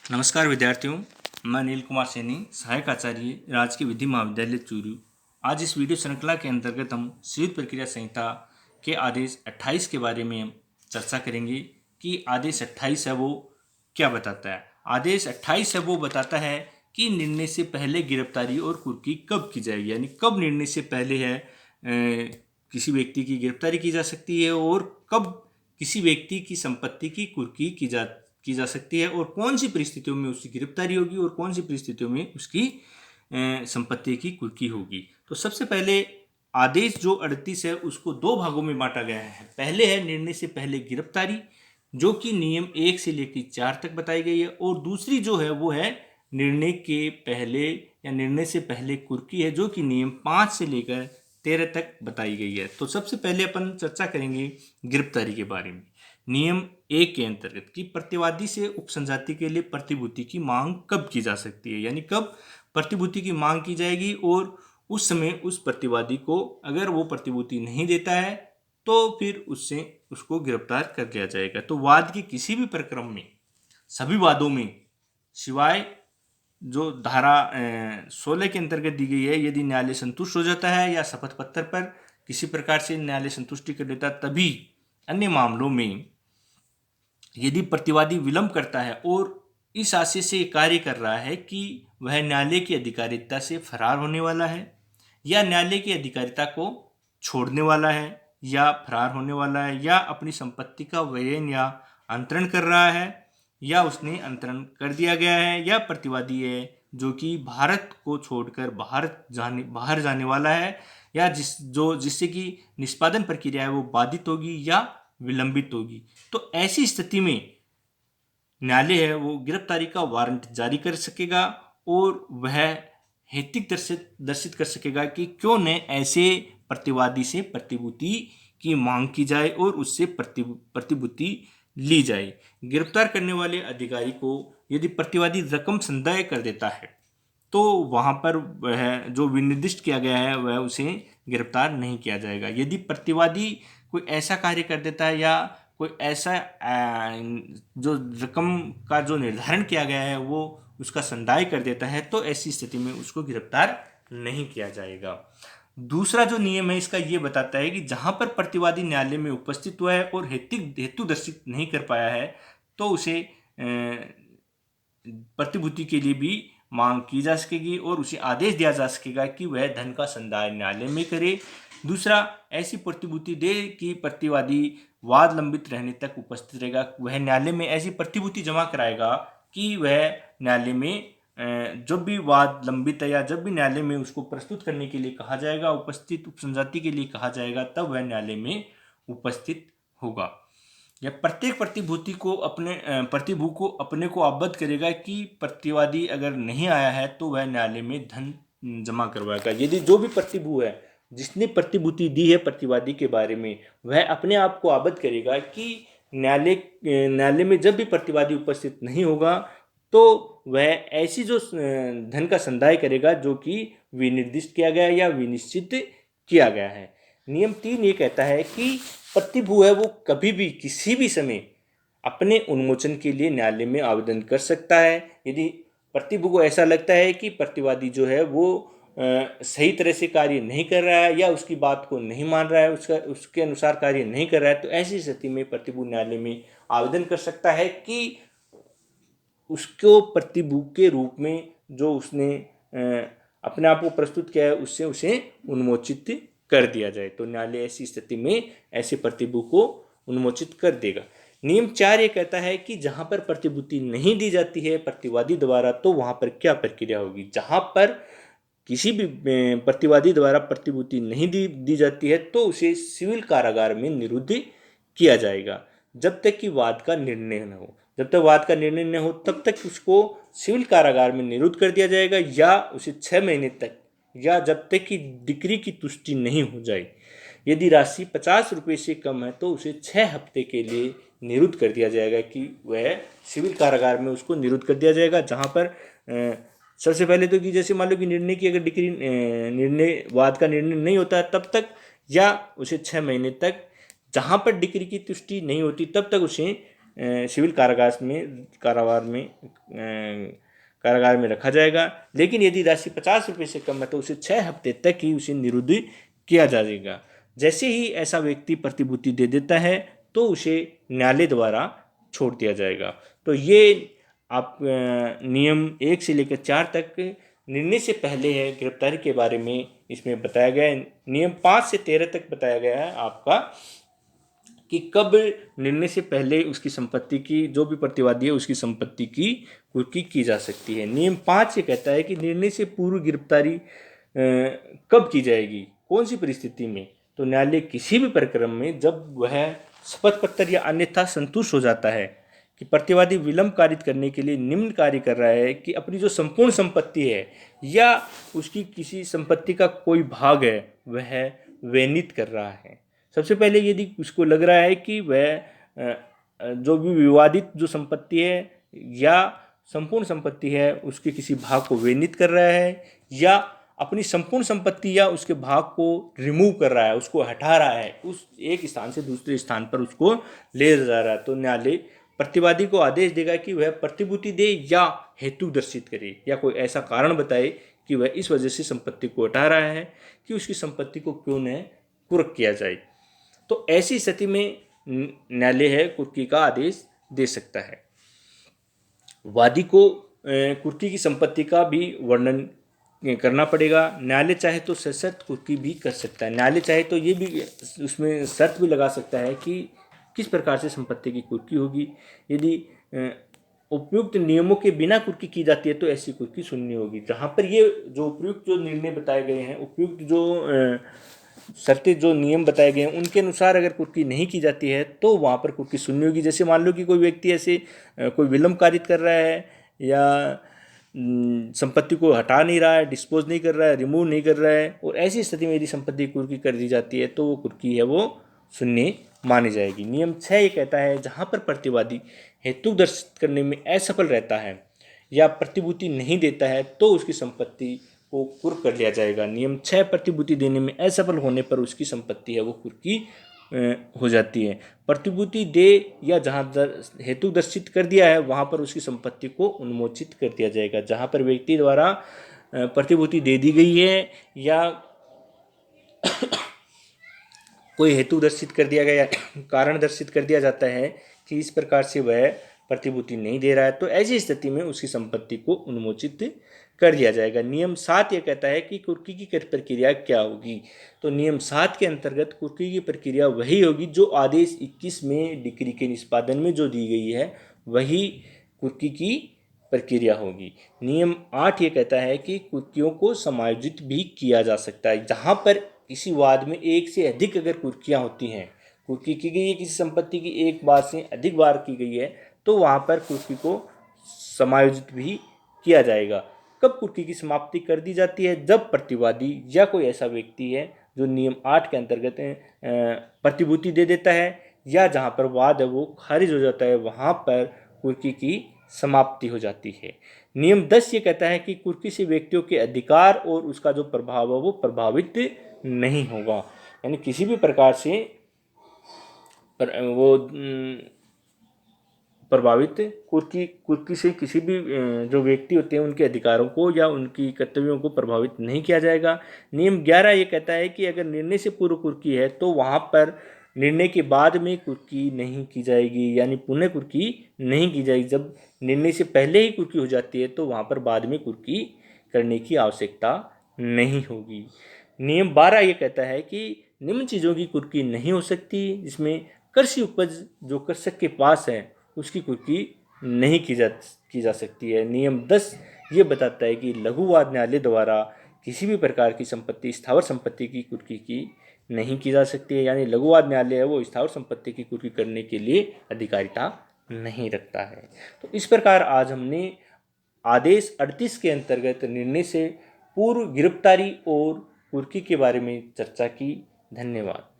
नमस्कार विद्यार्थियों, मैं अनिल कुमार सैनी, सहायक आचार्य राजकीय विधि महाविद्यालय चूरू। आज इस वीडियो श्रृंखला के अंतर्गत हम संयुक्त प्रक्रिया संहिता के आदेश 28 के बारे में हम चर्चा करेंगे कि आदेश 28 है वो क्या बताता है। आदेश 28 है वो बताता है कि निर्णय से पहले गिरफ्तारी और कुर्की कब की जाएगी, यानी कब निर्णय से पहले किसी व्यक्ति की गिरफ्तारी की जा सकती है और कब किसी व्यक्ति की संपत्ति की कुर्की की जा सकती है और कौन सी परिस्थितियों में उसकी गिरफ्तारी होगी और कौन सी परिस्थितियों में उसकी संपत्ति की कुर्की होगी। तो सबसे पहले आदेश जो 38 है उसको दो भागों में बांटा गया है। पहले है निर्णय से पहले गिरफ्तारी, जो कि नियम 1 से लेकर 4 तक बताई गई है, और दूसरी जो है वो है निर्णय के पहले या निर्णय से पहले कुर्की है, जो कि नियम 5 से लेकर 13 तक बताई गई है। तो सबसे पहले अपन चर्चा करेंगे गिरफ्तारी के बारे में। नियम 1 के अंतर्गत कि प्रतिवादी से उपसंजाति के लिए प्रतिभूति की मांग कब की जा सकती है, यानी कब प्रतिभूति की मांग की जाएगी और उस समय उस प्रतिवादी को अगर वो प्रतिभूति नहीं देता है तो फिर उससे उसको गिरफ्तार कर लिया जाएगा। तो वाद के किसी भी प्रक्रम में, सभी वादों में, सिवाय जो धारा 16 के अंतर्गत दी गई है, यदि न्यायालय संतुष्ट हो जाता है या शपथ पत्र पर किसी प्रकार से न्यायालय संतुष्टि कर देता, तभी अन्य मामलों में यदि प्रतिवादी विलंब करता है और इस आशय से कार्य कर रहा है कि वह न्यायालय की अधिकारिता से फरार होने वाला है या न्यायालय की अधिकारिता को छोड़ने वाला है या फरार होने वाला है या अपनी संपत्ति का व्ययन या अंतरण कर रहा है या उसने अंतरण कर दिया गया है या प्रतिवादी है जो कि भारत को छोड़कर बाहर जाने वाला है या जिससे कि निष्पादन प्रक्रिया है वो बाधित होगी या विलंबित होगी, तो ऐसी स्थिति में न्यायालय है वो गिरफ्तारी का वारंट जारी कर सकेगा और वह हेतुक दर्शित कर सकेगा कि क्यों न ऐसे प्रतिवादी से प्रतिभूति की मांग की जाए और उससे प्रतिभूति ली जाए। गिरफ्तार करने वाले अधिकारी को यदि प्रतिवादी रकम संदेह कर देता है तो वहां पर वह जो विनिर्दिष्ट किया गया है वह उसे गिरफ्तार नहीं किया जाएगा। यदि प्रतिवादी कोई ऐसा कार्य कर देता है या कोई ऐसा जो रकम का जो निर्धारण किया गया है वो उसका संदाय कर देता है तो ऐसी स्थिति में उसको गिरफ्तार नहीं किया जाएगा। दूसरा जो नियम है इसका ये बताता है कि जहां पर प्रतिवादी न्यायालय में उपस्थित हुआ है और हेतु दर्शित नहीं कर पाया है तो उसे प्रतिभूति के लिए भी मांग की जा सकेगी और उसे आदेश दिया जा सकेगा कि वह धन का संदाय न्यायालय में करे। दूसरा, ऐसी प्रतिभूति दे कि प्रतिवादी वाद लंबित रहने तक उपस्थित रहेगा। वह न्यायालय में ऐसी प्रतिभूति जमा कराएगा कि वह न्यायालय में जब भी वाद लंबित है या जब भी न्यायालय में उसको प्रस्तुत करने के लिए कहा जाएगा, उपस्थित उपसंजाति के लिए कहा जाएगा, तब वह न्यायालय में उपस्थित होगा। या प्रत्येक प्रतिभू को अपने को अवगत करेगा कि प्रतिवादी अगर नहीं आया है तो वह न्यायालय में धन जमा करवाएगा। यदि जो भी प्रतिभू है जिसने प्रतिभूति दी है प्रतिवादी के बारे में, वह अपने आप को अवगत करेगा कि न्यायालय में जब भी प्रतिवादी उपस्थित नहीं होगा तो वह ऐसी जो धन का संदाय करेगा जो कि विनिर्दिष्ट किया गया या विनिश्चित किया गया है। नियम 3 ये कहता है कि प्रतिभू है वो कभी भी किसी भी समय अपने उन्मोचन के लिए न्यायालय में आवेदन कर सकता है। यदि प्रतिभू को ऐसा लगता है कि प्रतिवादी जो है वो सही तरह से कार्य नहीं कर रहा है या उसकी बात को नहीं मान रहा है, उसके अनुसार कार्य नहीं कर रहा है, तो ऐसी स्थिति में प्रतिभू न्यायालय में आवेदन कर सकता है कि उसको प्रतिभू के रूप में जो उसने अपने आप को प्रस्तुत किया है उससे उसे उन्मोचित कर दिया जाए। तो न्यायालय ऐसी स्थिति में ऐसे प्रतिभू को उन्मोचित कर देगा। नियम 4 ये कहता है कि जहां पर प्रतिभूति नहीं दी जाती है प्रतिवादी द्वारा तो वहां पर क्या प्रक्रिया होगी। जहां पर किसी भी प्रतिवादी द्वारा प्रतिभूति नहीं दी जाती है तो उसे सिविल कारागार में निरुद्ध किया जाएगा जब तक कि वाद का निर्णय न हो। जब तक वाद का निर्णय न हो तब तक उसको सिविल कारागार में निरुद्ध कर दिया जाएगा या उसे 6 महीने तक या जब तक कि डिक्री की तुष्टि नहीं हो जाए। यदि राशि 50 रुपये से कम है तो उसे 6 हफ्ते के लिए निरुद्ध कर दिया जाएगा कि वह सिविल कारागार में उसको निरुद्ध कर दिया जाएगा। जहाँ पर सबसे पहले तो कि जैसे मान लो कि निर्णय की अगर वाद का निर्णय नहीं होता है तब तक, या उसे 6 महीने तक, जहाँ पर डिक्री की तुष्टि नहीं होती तब तक उसे सिविल कारागार में रखा जाएगा। लेकिन यदि राशि 50 रुपये से कम है तो उसे 6 हफ्ते तक ही उसे निरुद्ध किया जाएगा। जैसे ही ऐसा व्यक्ति प्रतिभूति दे देता है तो उसे न्यायालय द्वारा छोड़ दिया जाएगा। तो ये आप नियम 1 से लेकर 4 तक निर्णय से पहले है गिरफ्तारी के बारे में इसमें बताया गया है। नियम 5 से 13 तक बताया गया है आपका कि कब निर्णय से पहले उसकी संपत्ति की, जो भी प्रतिवादी है उसकी संपत्ति की कुर्की की जा सकती है। नियम 5 ये कहता है कि निर्णय से पूर्व गिरफ्तारी कब की जाएगी, कौन सी परिस्थिति में। तो न्यायालय किसी भी प्रकरण में जब वह शपथ पत्र या अन्यथा संतुष्ट हो जाता है कि प्रतिवादी विलंब कारित करने के लिए निम्न कार्य कर रहा है कि अपनी जो संपूर्ण संपत्ति है या उसकी किसी संपत्ति का कोई भाग है वह वैनित कर रहा है। सबसे पहले यदि उसको लग रहा है कि वह जो भी विवादित जो संपत्ति है या संपूर्ण संपत्ति है उसके किसी भाग को वैनित कर रहा है या अपनी संपूर्ण संपत्ति या उसके भाग को रिमूव कर रहा है, उसको हटा रहा है, उस एक स्थान से दूसरे स्थान पर उसको ले जा रहा है, तो न्यायालय प्रतिवादी को आदेश देगा कि वह प्रतिभूति दे या हेतु दर्शित करे या कोई ऐसा कारण बताए कि वह इस वजह से संपत्ति को हटा रहा है कि उसकी संपत्ति को क्यों न कुर्क किया जाए। तो ऐसी स्थिति में न्यायालय है कुर्की का आदेश दे सकता है। वादी को कुर्की की संपत्ति का भी वर्णन करना पड़ेगा। न्यायालय चाहे तो सशर्त कुर्की भी कर सकता है। न्यायालय चाहे तो ये भी उसमें शर्त भी लगा सकता है कि किस प्रकार से संपत्ति की कुर्की होगी। यदि उपयुक्त नियमों के बिना कुर्की की जाती है तो ऐसी कुर्की सुननी होगी। जहाँ पर ये जो उपयुक्त जो निर्णय बताए गए हैं, उपयुक्त जो शर्तें जो नियम बताए गए हैं उनके अनुसार अगर कुर्की नहीं की जाती है तो वहाँ पर कुर्की सुननी होगी। जैसे मान लो कि कोई व्यक्ति ऐसे कोई विलंब कारित कर रहा है या संपत्ति को हटा नहीं रहा है, डिस्पोज नहीं कर रहा है, रिमूव नहीं कर रहा है, और ऐसी स्थिति में यदि संपत्ति कुर्की कर दी जाती है तो वो कुर्की है वो शून्य मानी जाएगी। नियम 6 ये कहता है जहाँ पर प्रतिवादी हेतु दर्शित करने में असफल रहता है या प्रतिभूति नहीं देता है तो उसकी संपत्ति को कुर्क कर लिया जाएगा। नियम 6 प्रतिभूति देने में असफल होने पर उसकी संपत्ति है वो कुर्की हो जाती है। प्रतिभूति दे या जहाँ हेतु दर्शित कर दिया है वहाँ पर उसकी संपत्ति को उन्मोचित कर दिया जाएगा। जहाँ पर व्यक्ति द्वारा प्रतिभूति दे दी गई है या कोई हेतु दर्शित कर दिया गया, कारण दर्शित कर दिया जाता है कि इस प्रकार से वह प्रतिभूति नहीं दे रहा है, तो ऐसी स्थिति में उसकी संपत्ति को उन्मोचित कर दिया जाएगा। नियम 7 ये कहता है कि कुर्की की प्रक्रिया क्या होगी। तो नियम 7 के अंतर्गत कुर्की की प्रक्रिया वही होगी जो आदेश 21 में डिक्री के निष्पादन में जो दी गई है वही कुर्की की प्रक्रिया होगी। नियम 8 ये कहता है कि कुर्कियों को समायोजित भी किया जा सकता है। जहाँ पर किसी वाद में एक से अधिक अगर कुर्कियाँ होती हैं, कुर्की की गई है किसी संपत्ति की एक बार से अधिक बार की गई है, तो वहाँ पर कुर्की को समायोजित भी किया जाएगा। कब कुर्की की समाप्ति कर दी जाती है? जब प्रतिवादी या कोई ऐसा व्यक्ति है जो नियम 8 के अंतर्गत प्रतिभूति दे देता है या जहाँ पर वाद है वो खारिज हो जाता है, वहाँ पर कुर्की की समाप्ति हो जाती है। नियम 10 ये कहता है कि कुर्की से व्यक्तियों के अधिकार और उसका जो प्रभाव है वो प्रभावित नहीं होगा, यानी किसी भी प्रकार से वो प्रभावित कुर्की से किसी भी जो व्यक्ति होते हैं उनके अधिकारों को या उनकी कर्तव्यों को प्रभावित नहीं किया जाएगा। नियम 11 ये कहता है कि अगर निर्णय से पूर्व कुर्की है तो वहाँ पर निर्णय के बाद में कुर्की नहीं की जाएगी, यानी पुनः कुर्की नहीं की जाएगी। जब निर्णय से पहले ही कुर्की हो जाती है तो वहाँ पर बाद में कुर्की करने की आवश्यकता नहीं होगी। नियम 12 ये कहता है कि निम्न चीज़ों की कुर्की नहीं हो सकती, जिसमें कृषि उपज जो कृषक के पास है उसकी कुर्की नहीं की जा सकती है। नियम 10 ये बताता है कि लघुवाद न्यायालय द्वारा किसी भी प्रकार की संपत्ति, स्थावर संपत्ति की कुर्की की नहीं की जा सकती है, यानी लघुवाद न्यायालय है वो स्थावर संपत्ति की कुर्की करने के लिए अधिकारिता नहीं रखता है। तो इस प्रकार आज हमने आदेश 38 के अंतर्गत निर्णय से पूर्व गिरफ्तारी और कुर्की के बारे में चर्चा की। धन्यवाद।